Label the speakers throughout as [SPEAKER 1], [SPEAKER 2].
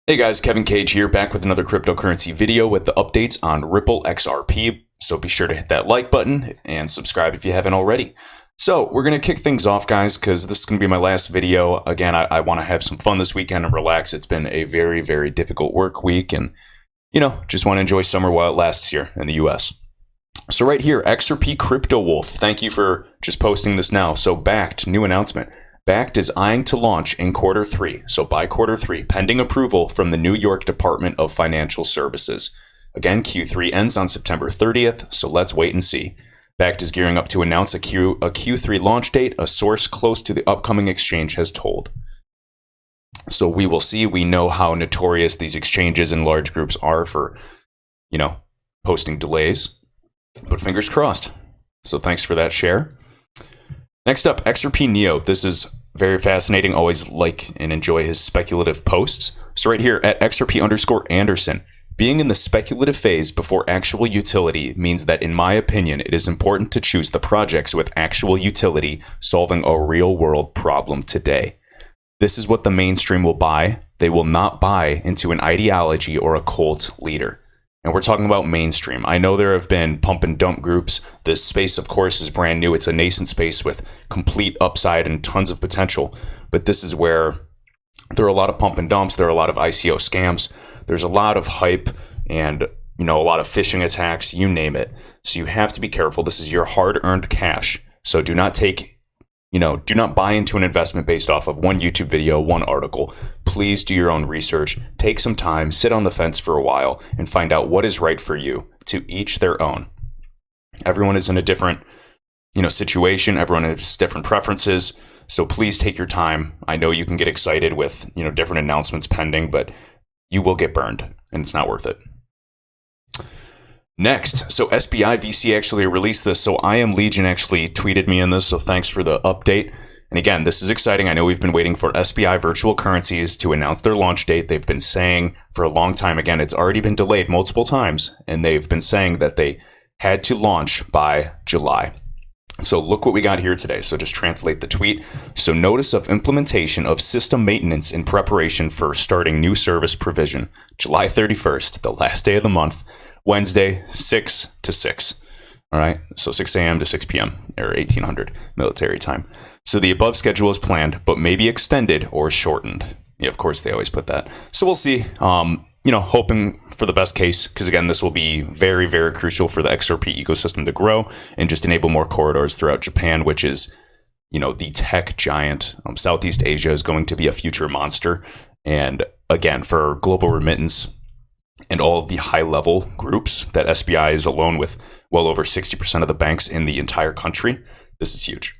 [SPEAKER 1] Hey guys, Kevin Cage here, back with another cryptocurrency video with the updates on Ripple XRP. So be sure to hit that like button and subscribe if you haven't already. So we're going to kick things off, guys, because this is going to be my last video. Again, I want to have some fun this weekend and relax. It's been a very, very difficult work week and, just want to enjoy summer while it lasts here in the US. So right here, XRP Crypto Wolf, thank you for just posting this now. So Backed, new announcement. Backed is eyeing to launch in Q3, so by Q3, pending approval from the New York Department of Financial Services. Again, Q3 ends on September 30th, so let's wait and see. Backed is gearing up to announce a Q3 launch date, a source close to the upcoming exchange has told. So we will see. We know how notorious these exchanges and large groups are for, posting delays, but fingers crossed. So thanks for that share. Next up, XRP Neo. This is very fascinating. Always like and enjoy his speculative posts. So right here at XRP_Anderson, being in the speculative phase before actual utility means that, in my opinion, it is important to choose the projects with actual utility solving a real world problem today. This is what the mainstream will buy. They will not buy into an ideology or a cult leader. And we're talking about mainstream. I know there have been pump and dump groups. This space, of course, is brand new. It's a nascent space with complete upside and tons of potential. But this is where there are a lot of pump and dumps. There are a lot of ICO scams. There's a lot of hype and, a lot of phishing attacks, you name it. So you have to be careful. This is your hard-earned cash. So do not buy into an investment based off of one YouTube video, one article. Please do your own research. Take some time, sit on the fence for a while, and find out what is right for you. To each their own. Everyone is in a different, situation. Everyone has different preferences. So please take your time. I know you can get excited with, different announcements pending, but you will get burned, and it's not worth it. Next, so SBI VC actually released this. So I Am Legion actually tweeted me in this, so thanks for the update. And again, this is exciting. I know we've been waiting for SBI Virtual Currencies to announce their launch date. They've been saying for a long time, again, it's already been delayed multiple times, and they've been saying that they had to launch by July. So look what we got here today. So just translate the tweet. So notice of implementation of system maintenance in preparation for starting new service provision. July 31st, the last day of the month. Wednesday, 6 to 6. All right, so 6 a.m. to 6 p.m. or 1800 military time. So the above schedule is planned, but may be extended or shortened. Yeah, of course, they always put that. So we'll see. Hoping for the best case, because again, this will be very, very crucial for the XRP ecosystem to grow and just enable more corridors throughout Japan, which is, the tech giant. Southeast Asia is going to be a future monster. And again, for global remittance, and all of the high-level groups that SBI is alone with well over 60% of the banks in the entire country. This is huge.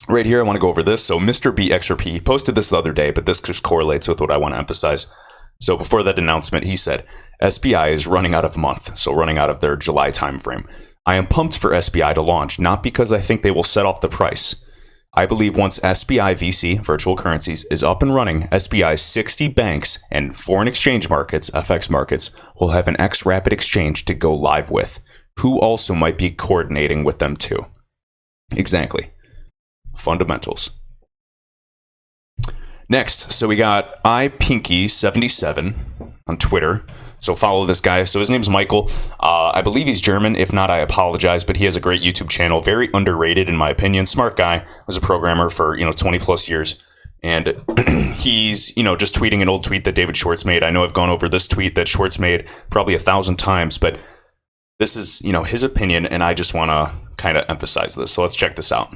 [SPEAKER 1] Right here, I want to go over this. So Mr. B XRP, he posted this the other day, but this just correlates with what I want to emphasize. So before that announcement, he said, SBI is running out of month, so running out of their July timeframe. I am pumped for SBI to launch, not because I think they will set off the price. I believe once SBI VC, virtual currencies, is up and running, SBI's 60 banks and foreign exchange markets, FX markets, will have an xrapid exchange to go live with, who also might be coordinating with them too. Exactly. Fundamentals. Next, so we got iPinky77 on Twitter. So follow this guy. So his name's Michael. I believe he's German. If not, I apologize. But he has a great YouTube channel. Very underrated, in my opinion. Smart guy. Was a programmer for 20 plus years. And he's just tweeting an old tweet that David Schwartz made. I know I've gone over this tweet that Schwartz made probably 1,000 times. But this is his opinion, and I just want to kind of emphasize this. So let's check this out.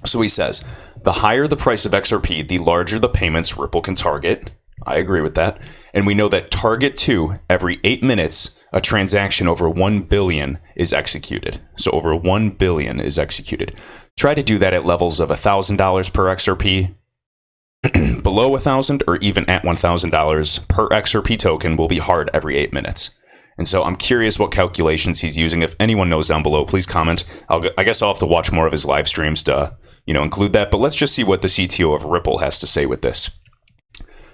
[SPEAKER 1] So he says, the higher the price of XRP, the larger the payments Ripple can target. I agree with that. And we know that target 2, every 8 minutes, a transaction over 1 billion is executed. So over 1 billion is executed. Try to do that at levels of $1,000 per XRP. Below 1,000 or even at $1,000 per XRP token will be hard every 8 minutes. And so I'm curious what calculations he's using. If anyone knows down below, please comment. I guess I'll have to watch more of his live streams to, include that. But let's just see what the CTO of Ripple has to say with this.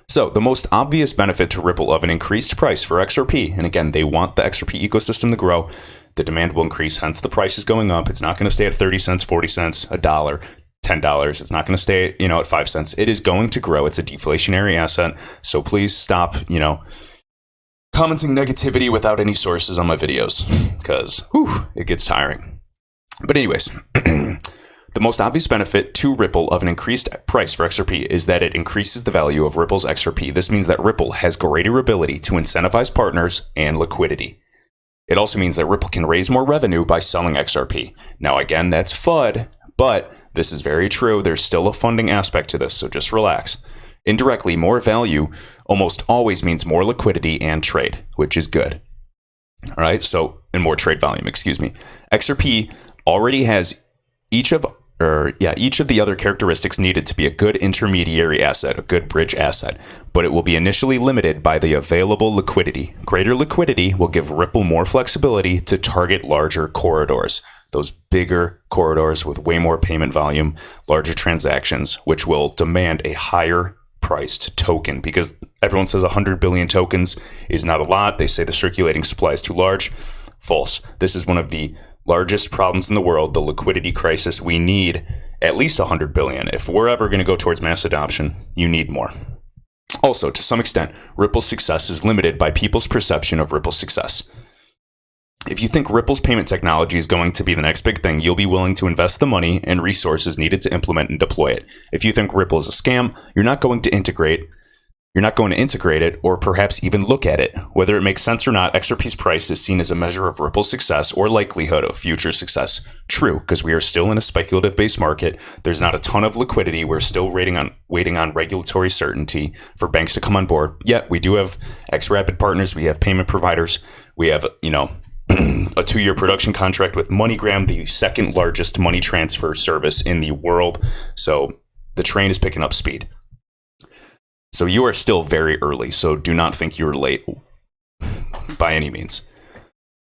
[SPEAKER 1] So the most obvious benefit to Ripple of an increased price for XRP, and again, they want the XRP ecosystem to grow, the demand will increase, hence the price is going up. It's not going to stay at 30 cents, 40 cents, $1. $10. It's not going to stay, at 5 cents. It is going to grow. It's a deflationary asset. So please stop, commenting negativity without any sources on my videos, because it gets tiring. But anyways, the most obvious benefit to Ripple of an increased price for XRP is that it increases the value of Ripple's XRP. This means that Ripple has greater ability to incentivize partners and liquidity. It also means that Ripple can raise more revenue by selling XRP. Now, again, that's FUD, but this is very true. There's still a funding aspect to this, so just relax. Indirectly, more value almost always means more liquidity and trade, which is good. All right, and more trade volume, XRP already has each of the other characteristics needed to be a good intermediary asset, a good bridge asset, but it will be initially limited by the available liquidity. Greater liquidity will give Ripple more flexibility to target larger corridors, those bigger corridors with way more payment volume, larger transactions, which will demand a higher priced token, because everyone says 100 billion tokens is not a lot. They say the circulating supply is too large. False. This is one of the largest problems in the world, the liquidity crisis. We need at least 100 billion. If we're ever going to go towards mass adoption, you need more. Also, to some extent, Ripple's success is limited by people's perception of Ripple's success. If you think Ripple's payment technology is going to be the next big thing, you'll be willing to invest the money and resources needed to implement and deploy it. If you think Ripple is a scam, you're not going to integrate it or perhaps even look at it. Whether it makes sense or not, XRP's price is seen as a measure of Ripple's success or likelihood of future success. True, because we are still in a speculative-based market. There's not a ton of liquidity. We're still waiting on regulatory certainty for banks to come on board. Yet we do have xrapid partners. We have payment providers. We have, a 2-year production contract with MoneyGram, the second largest money transfer service in the world. So the train is picking up speed. So you are still very early, so do not think you're late by any means.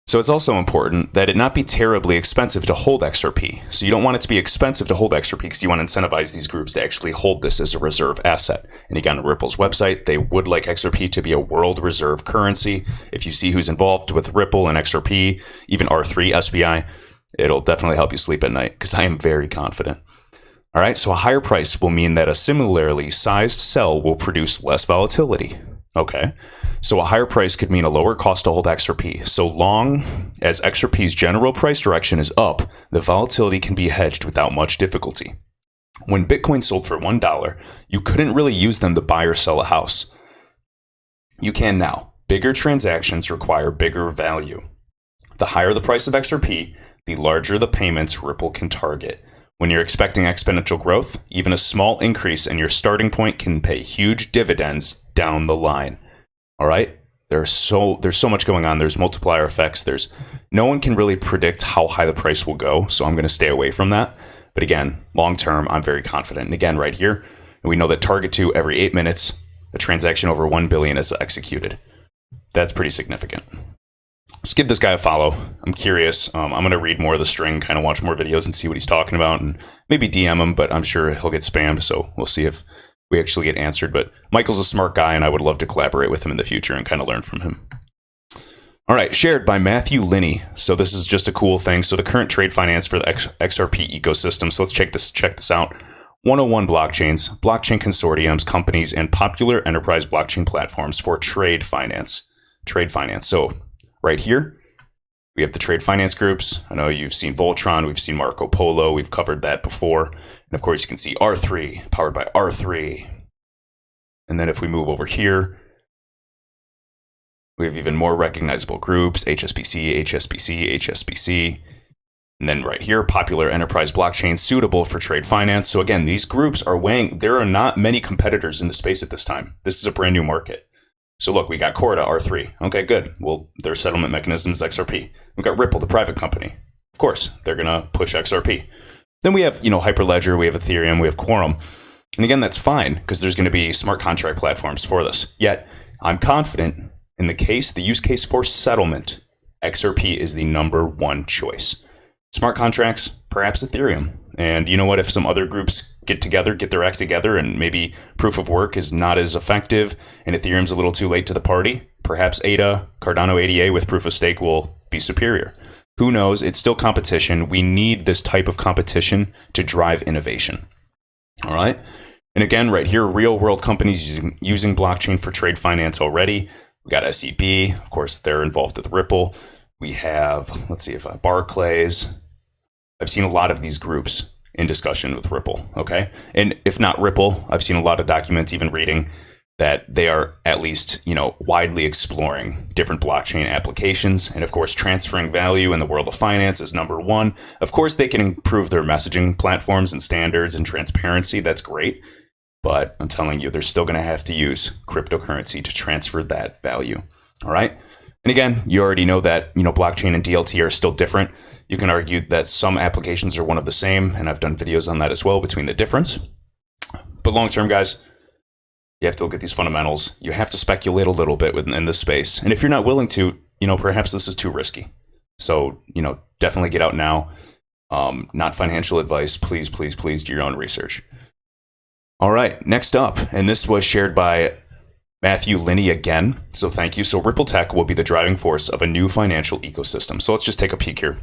[SPEAKER 1] So it's also important that it not be terribly expensive to hold XRP. So you don't want it to be expensive to hold XRP because you want to incentivize these groups to actually hold this as a reserve asset. And again, on Ripple's website, they would like XRP to be a world reserve currency. If you see who's involved with Ripple and XRP, even R3, SBI, it'll definitely help you sleep at night because I am very confident. All right, so a higher price will mean that a similarly sized sell will produce less volatility. Okay, so a higher price could mean a lower cost to hold XRP. So long as XRP's general price direction is up, the volatility can be hedged without much difficulty. When Bitcoin sold for $1, you couldn't really use them to buy or sell a house. You can now. Bigger transactions require bigger value. The higher the price of XRP, the larger the payments Ripple can target. When you're expecting exponential growth, even a small increase in your starting point can pay huge dividends down the line. All right? There's so much going on. There's multiplier effects. No one can really predict how high the price will go, so I'm going to stay away from that. But again, long term, I'm very confident. And again, right here, we know that target 2 every 8 minutes, a transaction over 1 billion is executed. That's pretty significant. Let's give this guy a follow. I'm curious. I'm going to read more of the string, kind of watch more videos and see what he's talking about, and maybe DM him, but I'm sure he'll get spammed, so we'll see if we actually get answered. But Michael's a smart guy, and I would love to collaborate with him in the future and kind of learn from him. All right, shared by Matthew Linney. So this is just a cool thing. So the current trade finance for the XRP ecosystem. So let's check this out. 101 blockchains, blockchain consortiums, companies, and popular enterprise blockchain platforms for trade finance. So right here, we have the trade finance groups. I know you've seen Voltron, we've seen Marco Polo, we've covered that before. And of course, you can see R3, powered by R3. And then if we move over here, we have even more recognizable groups, HSBC. And then right here, popular enterprise blockchains suitable for trade finance. So again, these groups are weighing, there are not many competitors in the space at this time. This is a brand new market. So look, we got Corda, R3. Okay, good. Well, their settlement mechanism is XRP. We've got Ripple, the private company. Of course, they're going to push XRP. Then we have, Hyperledger, we have Ethereum, we have Quorum. And again, that's fine because there's going to be smart contract platforms for this. Yet, I'm confident in the use case for settlement, XRP is the number one choice. Smart contracts, perhaps Ethereum. And you know what? If some other groups get their act together, and maybe proof of work is not as effective and Ethereum's a little too late to the party, perhaps ADA, Cardano ADA with proof of stake will be superior. Who knows? It's still competition. We need this type of competition to drive innovation. All right. And again, right here, real world companies using blockchain for trade finance already. We got SEB, of course, they're involved with Ripple. We have, let's see if Barclays. I've seen a lot of these groups in discussion with Ripple. Okay. And if not Ripple, I've seen a lot of documents, even reading, that they are at least, widely exploring different blockchain applications. And of course, transferring value in the world of finance is number one. Of course, they can improve their messaging platforms and standards and transparency. That's great. But I'm telling you, they're still going to have to use cryptocurrency to transfer that value. All right. And again, you already know that, blockchain and DLT are still different. You can argue that some applications are one of the same. And I've done videos on that as well between the difference. But long term, guys, you have to look at these fundamentals. You have to speculate a little bit in this space. And if you're not willing to, perhaps this is too risky. So, definitely get out now. Not financial advice. Please, please, please do your own research. All right, next up, and this was shared by Matthew Linney again. So thank you. So Ripple Tech will be the driving force of a new financial ecosystem. So let's just take a peek here.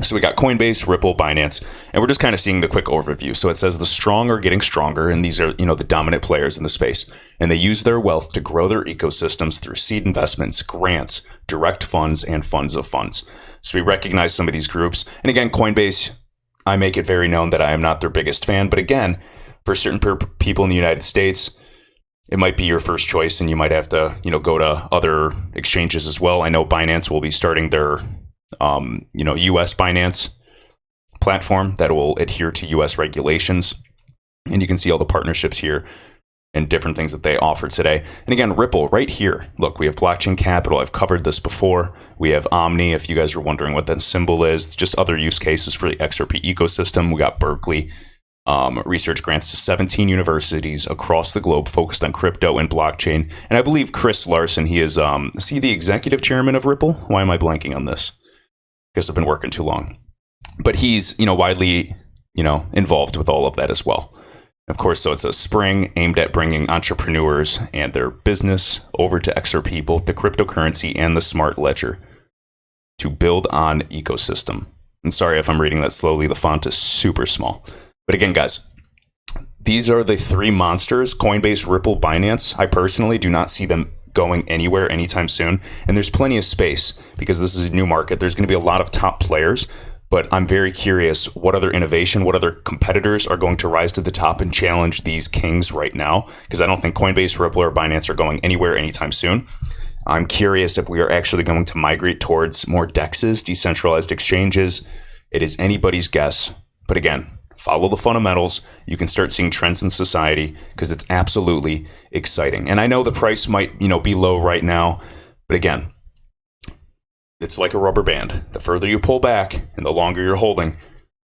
[SPEAKER 1] So we got Coinbase, Ripple, Binance, and we're just kind of seeing the quick overview. So it says the strong are getting stronger, and these are, the dominant players in the space. And they use their wealth to grow their ecosystems through seed investments, grants, direct funds, and funds of funds. So we recognize some of these groups. And again, Coinbase, I make it very known that I am not their biggest fan. But again, for certain people in the United States, it might be your first choice, and you might have to, go to other exchanges as well. I know Binance will be starting their U.S. Binance platform that will adhere to U.S. regulations. And you can see all the partnerships here and different things that they offer today. And again, Ripple right here. Look, we have blockchain capital. I've covered this before. We have Omni, if you guys are wondering what that symbol is, just other use cases for the XRP ecosystem. We got Berkeley. Research grants to 17 universities across the globe focused on crypto and blockchain. And I believe Chris Larson, he is he the executive chairman of Ripple? Why am I blanking on this? Because I've been working too long. But he's, widely, involved with all of that as well. Of course, so it's a spring aimed at bringing entrepreneurs and their business over to XRP, both the cryptocurrency and the smart ledger, to build on ecosystem. And sorry if I'm reading that slowly. The font is super small. But again, guys, these are the three monsters: Coinbase, Ripple, Binance. I personally do not see them going anywhere anytime soon. And there's plenty of space because this is a new market. There's going to be a lot of top players. But I'm very curious what other innovation, what other competitors are going to rise to the top and challenge these kings right now. Because I don't think Coinbase, Ripple, or Binance are going anywhere anytime soon. I'm curious if we are actually going to migrate towards more DEXs, decentralized exchanges. It is anybody's guess. But again, follow the fundamentals. You can start seeing trends in society because it's absolutely exciting. And I know the price might, be low right now. But again, it's like a rubber band. The further you pull back and the longer you're holding,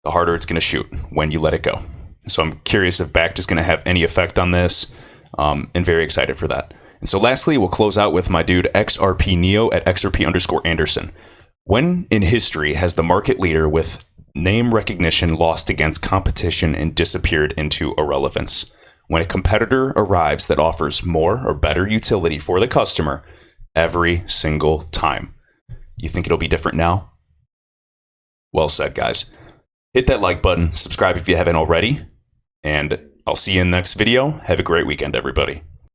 [SPEAKER 1] the harder it's going to shoot when you let it go. So I'm curious if BACT is going to have any effect on this, and very excited for that. And so lastly, we'll close out with my dude XRP Neo at XRP_Anderson. When in history has the market leader with name recognition lost against competition and disappeared into irrelevance? When a competitor arrives that offers more or better utility for the customer every single time. You think it'll be different now? Well said, guys. Hit that like button, subscribe if you haven't already, and I'll see you in the next video. Have a great weekend, everybody.